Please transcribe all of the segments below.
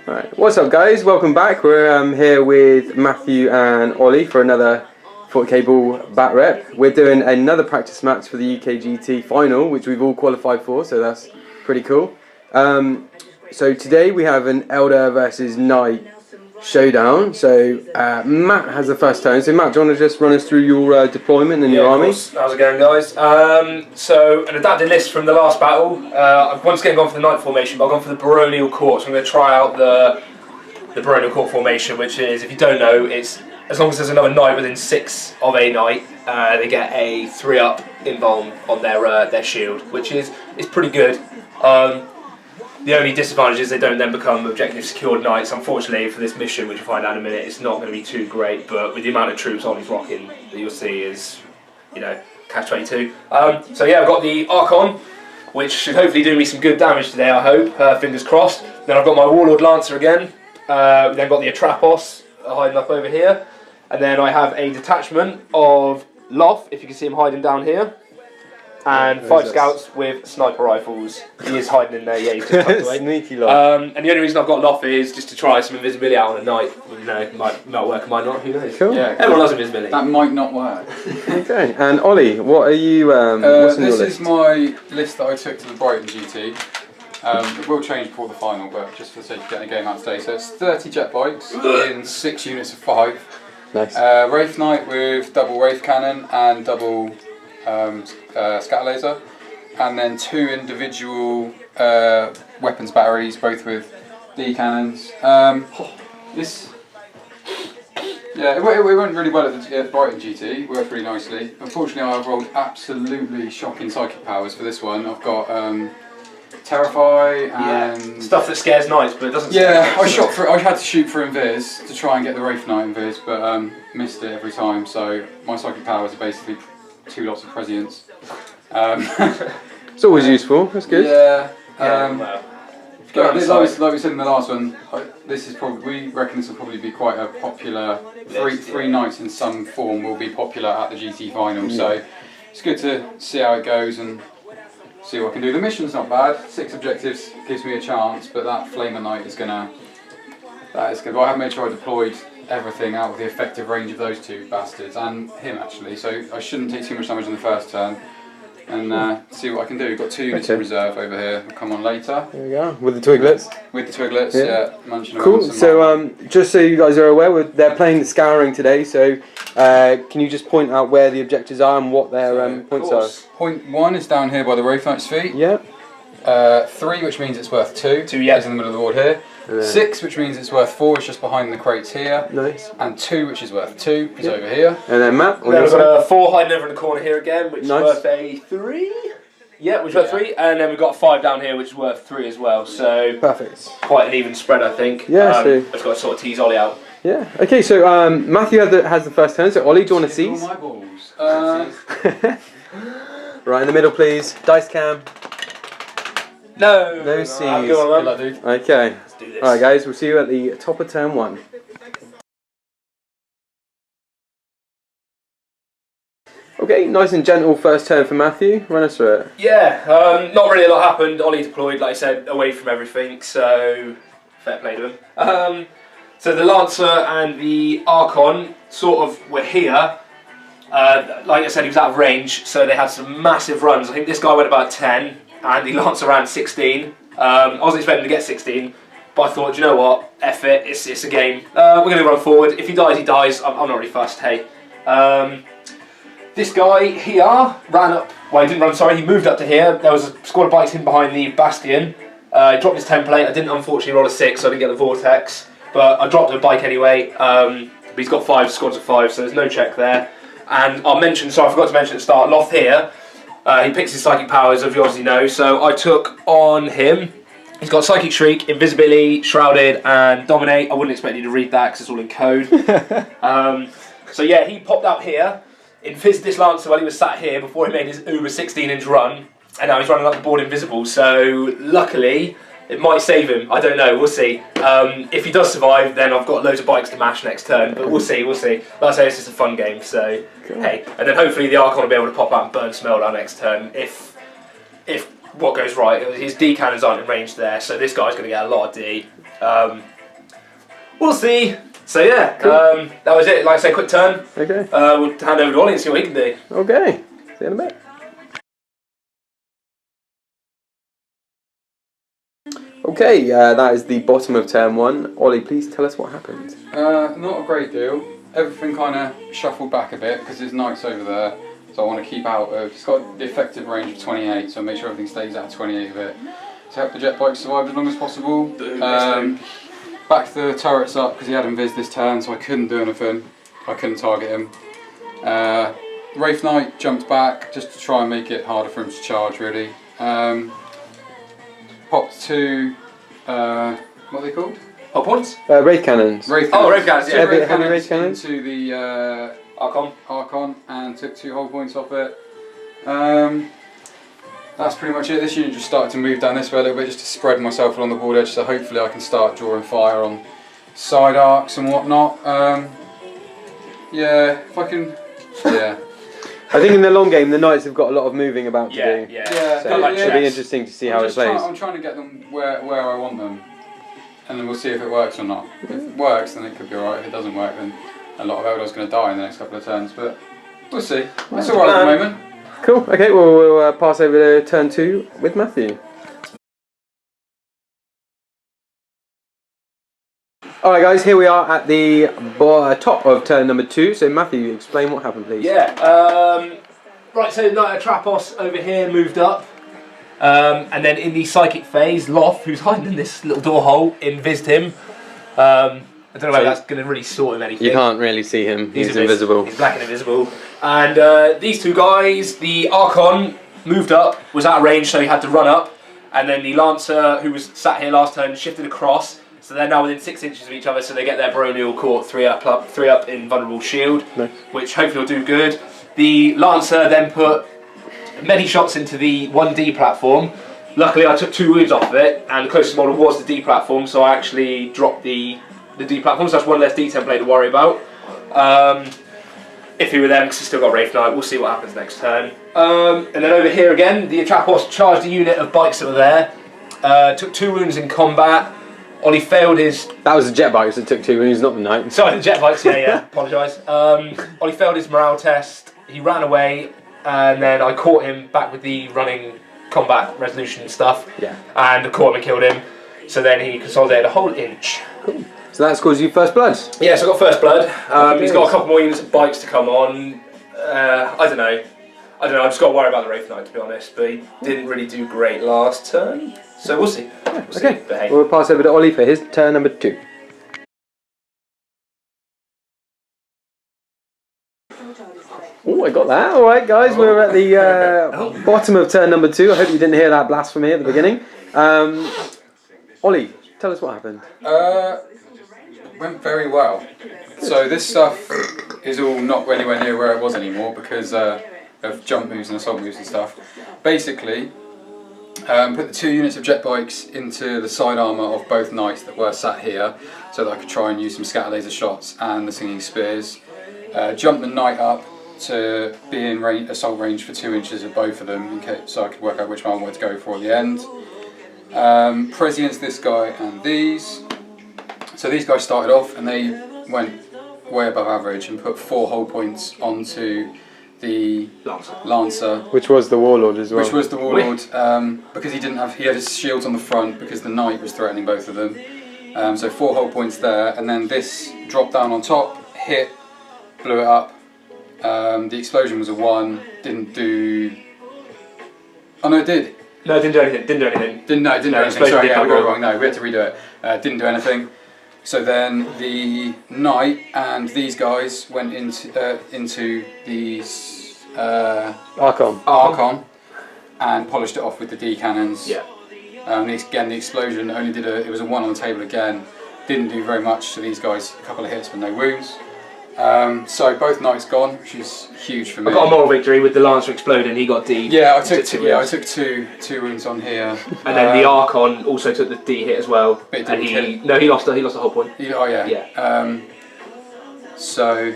Alright, what's up guys? Welcome back. We're here with Matthew and Ollie for another 40kBrawl bat rep. We're doing another practice match for the UKGT final, which we've all qualified for, so that's pretty cool. So today we have an Eldar versus Knight showdown. So Matt has the first turn. So Matt, do you want to just run us through your deployment and your army? How's it going, guys? So an adapted list from the last battle. I've once again gone for the Knight formation, but I've gone for the baronial court. So I'm going to try out the baronial court formation, which is, if you don't know, it's as long as there's another knight within 6 of a knight, they get a 3-up invuln on their shield, which is pretty good. The only disadvantage is they don't then become objective secured knights. Unfortunately, for this mission, which you'll find out in a minute, it's not going to be too great. But with the amount of troops Ollie's rocking, that you'll see is, you know, catch-22. So yeah, I've got the Archon, which should hopefully do me some good damage today, I hope. Fingers crossed. Then I've got my Warlord Lancer again. Then got the Atrapos hiding up over here. And then I have a detachment of Loth, if you can see him hiding down here. And 5 scouts with sniper rifles. He is hiding in there, yeah, he's just tucked away. Sneaky Loth. And the only reason I've got Loth is just to try some invisibility out on a night. You know, it might work, it might not, who knows? Cool. Yeah, everyone loves invisibility. that might not work. Okay, and Ollie, what are you, what's in your list? This is my list that I took to the Brighton GT. It will change before the final, but just for the sake of getting a game out today. So it's 30 jet bikes in 6 units of 5. Nice. Wraith Knight with double Wraith Cannon and double scatter laser, and then 2 individual weapons batteries, both with D cannons. Yeah, it went really well at the Brighton GT. Worked really nicely. Unfortunately, I've rolled absolutely shocking psychic powers for this one. I've got Terrify and stuff that scares knights, but it doesn't. Yeah, I had to shoot for Invis to try and get the Wraith Knight Invis, but missed it every time. So my psychic powers are basically 2 lots of prescience. It's always useful. That's good. Yeah. Like like we said in the last one, this is we reckon this will probably be quite a popular. Three knights in some form will be popular at the GT final. So it's good to see how it goes and see what I can do. The mission's not bad. 6 objectives gives me a chance, but that Flamer Knight is gonna. That is good. Well, I have made sure I deployed everything out of the effective range of those 2 bastards and him actually. So I shouldn't take too much damage in the first turn. And see what I can do. We've got 2 units in reserve over here. We'll come on later. There we go. With the Twiglets. With the Twiglets, yeah. Cool. So just so you guys are aware, they're playing the Scouring today. So can you just point out where the objectives are and what their points are? Point 1 is down here by the Wraith Knight's feet. Yeah. 3, which means it's worth 2. 2, yeah. Is in the middle of the board here. 6, which means it's worth 4, is just behind the crates here. Nice. And 2, which is worth 2, is over here. And then Matt. Then we've got a 4 hiding over in the corner here again, which is worth a 3. Yeah, which is worth 3. And then we've got a 5 down here, which is worth 3 as well. So perfect. Quite an even spread, I think. Yeah. I've got to sort of tease Ollie out. Yeah. Okay. So Matthew has the first turn. So Ollie, do you want to seize? All my balls. Right in the middle, please. Dice cam. No seize. Go on, then. Dude. Okay. Let's do this. Alright guys, we'll see you at the top of turn 1. Okay, nice and gentle first turn for Matthew. Run us through it. Yeah, not really a lot happened. Ollie deployed, like I said, away from everything, so fair play to him. So the Lancer and the Archon sort of were here. Like I said, he was out of range, so they had some massive runs. I think this guy went about 10. And the Lancer ran 16. I wasn't expecting to get 16, but I thought, you know what, F it, it's a game. We're going to run forward. If he dies, he dies. I'm not really fussed, hey. This guy here ran up, well he didn't run, sorry, he moved up to here. There was a squad of bikes hidden behind the Bastion. He dropped his template. I didn't unfortunately roll a 6, so I didn't get the Vortex. But I dropped a bike anyway. But he's got 5 squads of 5, so there's no check there. And I'll mention, sorry I forgot to mention at the start, Loth here. He picks his psychic powers, as you obviously know, so I took on him. He's got Psychic Shriek, Invisibility, Shrouded, and Dominate. I wouldn't expect you to read that because it's all in code. So yeah, he popped out here, invised this Lancer while he was sat here before he made his Uber 16-inch run, and now he's running up the board invisible, so luckily it might save him. I don't know, we'll see. If he does survive, then I've got loads of bikes to mash next turn, but we'll see. Like I say, it's just a fun game, so cool. Hey. And then hopefully the Archon will be able to pop out and burn some Eldar next turn, if if what goes right. His D cannons aren't in range there, so this guy's going to get a lot of D. We'll see. So yeah, Cool. that was it. Like I say, quick turn. Okay. We'll hand over to Ollie and see what he can do. Okay. See you in a bit. Okay, that is the bottom of turn 1. Ollie, please tell us what happened. Not a great deal. Everything kind of shuffled back a bit because there's knights over there, so I want to keep out of. It's got the effective range of 28, so make sure everything stays out of 28 of it to help the jet bike survive as long as possible. Backed the turrets up because he had invis this turn, so I couldn't do anything. I couldn't target him. Wraith Knight jumped back just to try and make it harder for him to charge, really. Popped 2, what are they called? Hot points? Wraith cannons. Wraith Oh, Wraith cannons, yeah. Heavy Wraith cannons? Into the Archon and took 2 hull points off it. That's pretty much it. This unit just started to move down this way a little bit just to spread myself along the board edge, so hopefully I can start drawing fire on side arcs and whatnot. Yeah, if I can, yeah. I think in the long game the knights have got a lot of moving about to do. Yeah. So it'll be interesting to see how it plays. I'm trying to get them where I want them, and then we'll see if it works or not. If it works, then it could be alright. If it doesn't work, then a lot of Eldar's going to die in the next couple of turns, but we'll see. That's alright at the moment. Cool, okay, well we'll pass over to turn 2 with Matthew. Alright guys, here we are at the top of turn number 2, so Matthew, explain what happened please. Yeah, right, so Knight of Trapos over here moved up, and then in the psychic phase, Loth, who's hiding in this little door hole, invised him. I don't know whether that's going to really sort him anything. You can't really see him, he's invisible. He's black and invisible. And these two guys, the Archon moved up, was out of range, so he had to run up, and then the Lancer, who was sat here last turn, shifted across. So they're now within 6 inches of each other, so they get their baronial court 3 up in vulnerable shield, nice. Which hopefully will do good. The Lancer then put many shots into the 1D platform. Luckily I took 2 wounds off of it, and the closest model was the D platform, so I actually dropped the D platform, so that's 1 less D template to worry about. If he were them, because he's still got Wraith Knight, we'll see what happens next turn. And then over here again, the Atrapos charged a unit of bikes that were there, took 2 wounds in combat. Ollie failed his... That was the jet bikes that took 2 wounds, not the knight. Sorry, the jet bikes, yeah, apologise. Ollie failed his morale test, he ran away, and then I caught him back with the running combat resolution stuff. Yeah. And caught him and killed him. So then he consolidated a whole inch. Cool. So that scores you first blood? Yeah, so I got first blood. He's got a couple more units of bikes to come on. I don't know, I've just got to worry about the Wraith Knight to be honest, but he didn't really do great last turn. So we'll see. Okay, But hey. we'll pass over to Ollie for his turn number 2. Oh, I got that. Alright guys, we're at the bottom of turn number 2. I hope you didn't hear that blasphemy at the beginning. Ollie, tell us what happened. Went very well. So this stuff is all not anywhere near where it was anymore because of jump moves and assault moves and stuff. Basically, put the 2 units of jet bikes into the side armour of both knights that were sat here so that I could try and use some scatter laser shots and the singing spears. Jumped the knight up to be in assault range for 2 inches of both of them in case, so I could work out which one I wanted to go for at the end. Prescience this guy and these. So these guys started off and they went way above average and put 4 hull points onto the Lancer. Which was the Warlord as well. Which was the Warlord, because he had his shields on the front because the Knight was threatening both of them. So 4 hull points there, and then this dropped down on top, hit, blew it up. The explosion was a 1, didn't do... Oh no, it did. No, it didn't do anything. Didn't do anything. Sorry, yeah, I got it wrong. No, we had to redo it. Didn't do anything. So then the Knight and these guys went into the Archon and polished it off with the D cannons. Yeah. Again, the explosion only did it was a 1 on the table again. Didn't do very much to these guys. A couple of hits but no wounds. So both Knights gone, which is huge for me. I got a moral victory with the Lancer exploding. He got D. Yeah, I took two wounds on here. And then the Archon also took the D hit as well. But it and didn't kill. no, he lost a whole point. Oh yeah. Yeah. So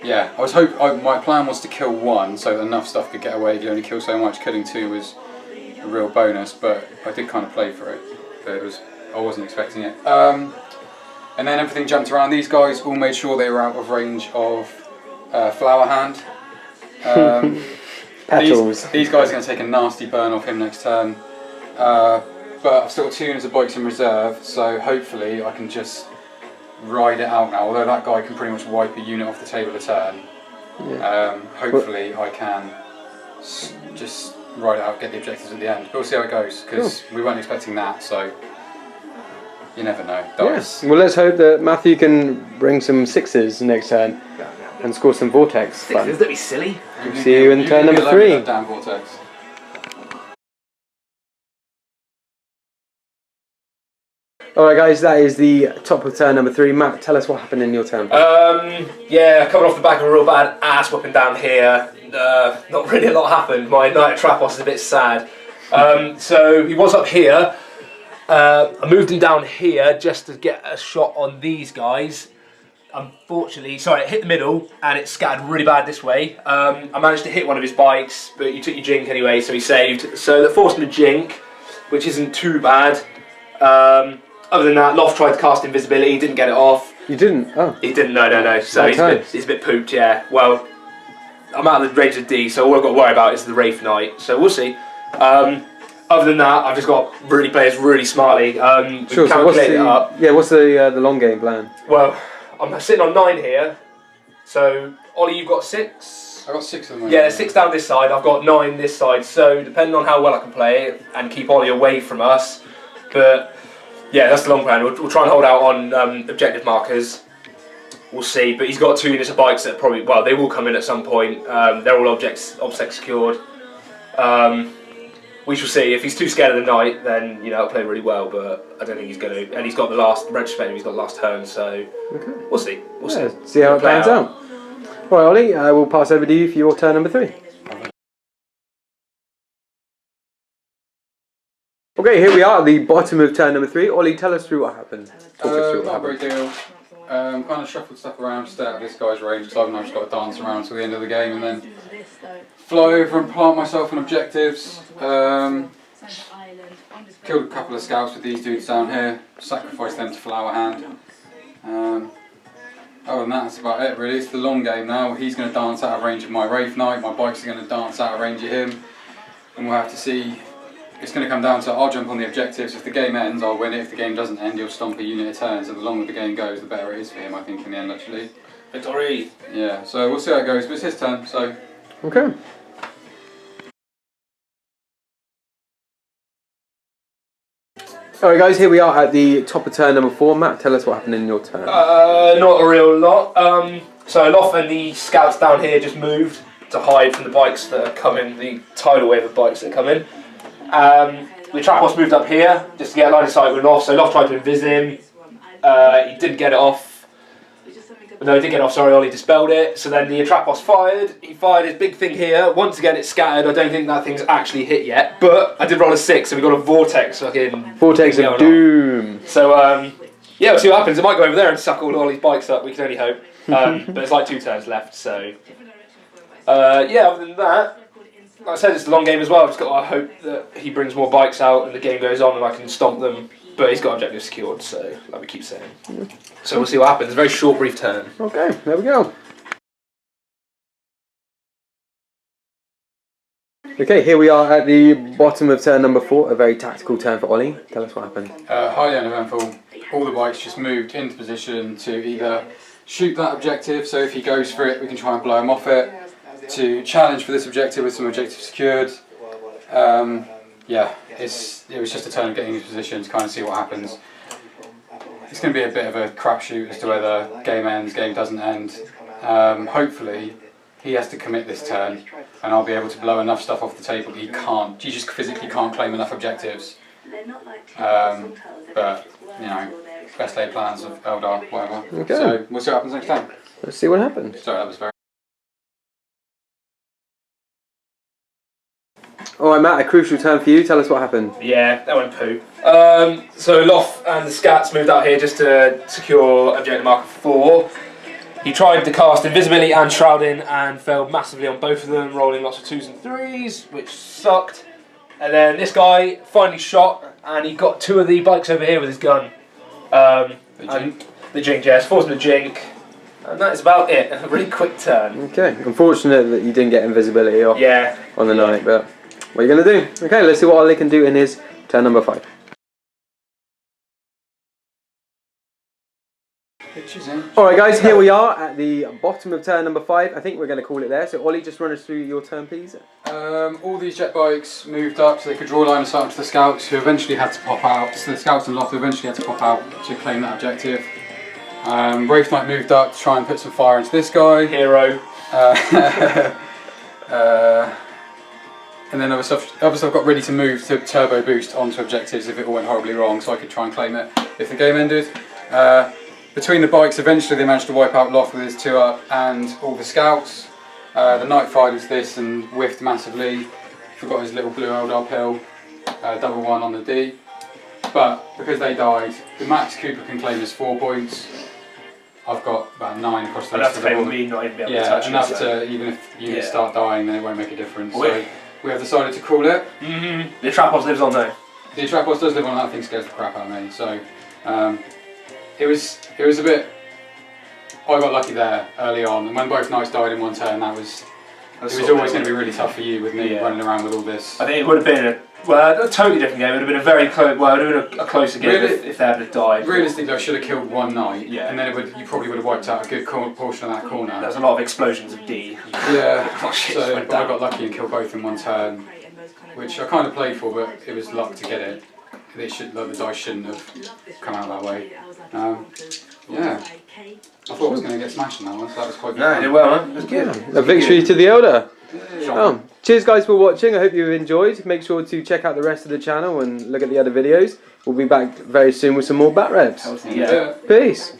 yeah, my plan was to kill 1 so that enough stuff could get away. If you only kill so much, killing 2 was a real bonus, but I did kind of play for it. But I wasn't expecting it. And then everything jumped around. These guys all made sure they were out of range of Flower Hand. Petals. These guys are going to take a nasty burn off him next turn. But I've still got 2 units of bikes in reserve, so hopefully I can just ride it out now. Although that guy can pretty much wipe a unit off the table a turn. Yeah. Hopefully I can just ride it out, get the objectives at the end. But we'll see how it goes, because we weren't expecting that, so you never know. Yes. Well, let's hope that Matthew can bring some 6s next turn and score some Vortex. 6s? That'd be silly. See you in turn number 3. Damn Vortex. Alright guys, that is the top of turn number 3. Matt, tell us what happened in your turn. Yeah, coming off the back of a real bad ass whooping down here. Not really a lot happened. My Knight of Trapos is a bit sad. So he was up here. I moved him down here just to get a shot on these guys. Unfortunately, sorry, it hit the middle and it scattered really bad this way. I managed to hit one of his bikes, but you took your jink anyway, so he saved. So that forced him to jink, which isn't too bad. Other than that, Loft tried to cast invisibility, didn't get it off. You didn't? Oh. He didn't, no. So he's a bit pooped, yeah. Well, I'm out of the range of D, so all I've got to worry about is the Wraith Knight. So we'll see. Other than that, I've just got to really play this really smartly. Sure, so what's the long game plan? Well, I'm sitting on 9 here. So, Ollie, you've got 6? I've got 6 of them. Yeah, there's 6 down this side, I've got 9 this side. So, depending on how well I can play it and keep Ollie away from us. But yeah, that's the long plan. We'll try and hold out on objective markers. We'll see. But he's got 2 units of bikes that probably, well, they will come in at some point. They're all obsec secured. We shall see. If he's too scared of the Knight, then he'll play really well. But I don't think he's going to. And he's got the last retrospective. He's got the last turn. So we'll see. We'll see how it pans out. All right, Ollie. We'll pass over to you for your turn number 3. Okay, here we are at the bottom of turn number 3. Ollie, tell us through what happened. Talk us through what not a happened. great deal. Kind of shuffled stuff around to stay out of this guy's range, because I've now just got to dance around till the end of the game and then fly over and plant myself on objectives. Killed a couple of scouts with these dudes down here, sacrificed them to Flower Hand. Other than that, that's about it really. It's the long game now. He's going to dance out of range of my Wraith Knight, my bikes are going to dance out of range of him, and we'll have to see. It's going to come down to, I'll jump on the objectives. If the game ends, I'll win it. If the game doesn't end, he'll stomp a unit a turn. So the longer the game goes, the better it is for him, I think, in the end, actually. Victory! Yeah, so we'll see how it goes, but it's his turn, so. Okay. Alright guys, here we are at the top of turn number 4. Matt, tell us what happened in your turn. Not a real lot. So Loth and the scouts down here just moved to hide from the bikes that are coming, the tidal wave of bikes that are coming. The Trapos moved up here just to get a line of sight with Loth, so Loth tried to invis him. He didn't get it off. No, he did get off, sorry, Ollie dispelled it. So then the Trapos fired. He fired his big thing here. Once again, it's scattered. I don't think that thing's actually hit yet. But I did roll a 6, so we got a Vortex fucking... Vortex of Doom. So, yeah, we'll see what happens. It might go over there and suck all Ollie's bikes up. We can only hope. But there's like 2 turns left, so... yeah, other than that... Like I said, it's the long game as well. I've just got to hope that he brings more bikes out and the game goes on and I can stomp them. But he's got objectives secured, so like we keep saying. So we'll see what happens. A very short, brief turn. Okay, there we go. Okay, here we are at the bottom of turn number 4. A very tactical turn for Ollie. Tell us what happened. Highly uneventful. All the bikes just moved into position to either shoot that objective, so if he goes for it, we can try and blow him off it. To challenge for this objective with some objectives secured. Yeah, it was just a turn of getting into position to kind of see what happens. It's going to be a bit of a crapshoot as to whether game ends, game doesn't end. Hopefully he has to commit this turn and I'll be able to blow enough stuff off the table that he just physically can't claim enough objectives. But, you know, best laid plans of Eldar, whatever. Okay. So we'll see what happens next time. Let's see what happens. Sorry, that was very... Alright Matt, a crucial turn for you. Tell us what happened. Yeah, that went poo. So Loth and the Scats moved out here just to secure objective marker 4. He tried to cast Invisibility and Shrouding and failed massively on both of them, rolling lots of 2s and 3s, which sucked. And then this guy finally shot, and he got 2 of the bikes over here with his gun. The jink. The jink, yes. Forced him to jink. And that is about it. A really quick turn. Okay, unfortunate that you didn't get invisibility off on the night, but what are you going to do? Okay, let's see what Ollie can do in his turn number 5. Alright guys, here we are at the bottom of turn number 5. I think we're going to call it there. So Ollie, just run us through your turn, please. All these jet bikes moved up so they could draw line of sight onto the scouts, who eventually had to pop out. So the scouts and Loth eventually had to pop out to claim that objective. Wraith Knight moved up to try and put some fire into this guy. Hero. And then other stuff got ready to move to turbo boost onto objectives if it all went horribly wrong, so I could try and claim it if the game ended. Between the bikes, eventually they managed to wipe out Loth with his 2 up and all the scouts. The Knight fired was this and whiffed massively. Forgot his little blue Eldar pill. Double 1 on the D. But because they died, the max Cooper can claim is 4 points. I've got about 9 across the rest of them. Me not even be able to Yeah, touch enough it, to, even if units start dying, then it won't make a difference. Oh, so we have decided to call it. The Atrapos lives on though. The Atrapos does live on, that thing scares the crap out of me. So it was a bit. I got lucky there early on, and when both knights died in one turn, it was always going to be really tough for you with me running around with all this. I think it would have been a totally different game. It would have been a very close. Well, it would have been a closer game if they had died. Realistically, I should have killed one knight, Yeah. and then you probably would have wiped out a good portion of that corner. There was a lot of explosions of D. Yeah, Oh, shit, so went but I down. got lucky and killed both in one turn, which I kind of played for, but it was luck to get it. The dice shouldn't have come out that way. Yeah, I thought I was going to get smashed in that one, so that was quite good. No, you did well, man. It was good. A victory to the Eldar. Yeah. Cheers guys for watching. I hope you've enjoyed. Make sure to check out the rest of the channel and look at the other videos. We'll be back very soon with some more bat reps. Yeah. Peace.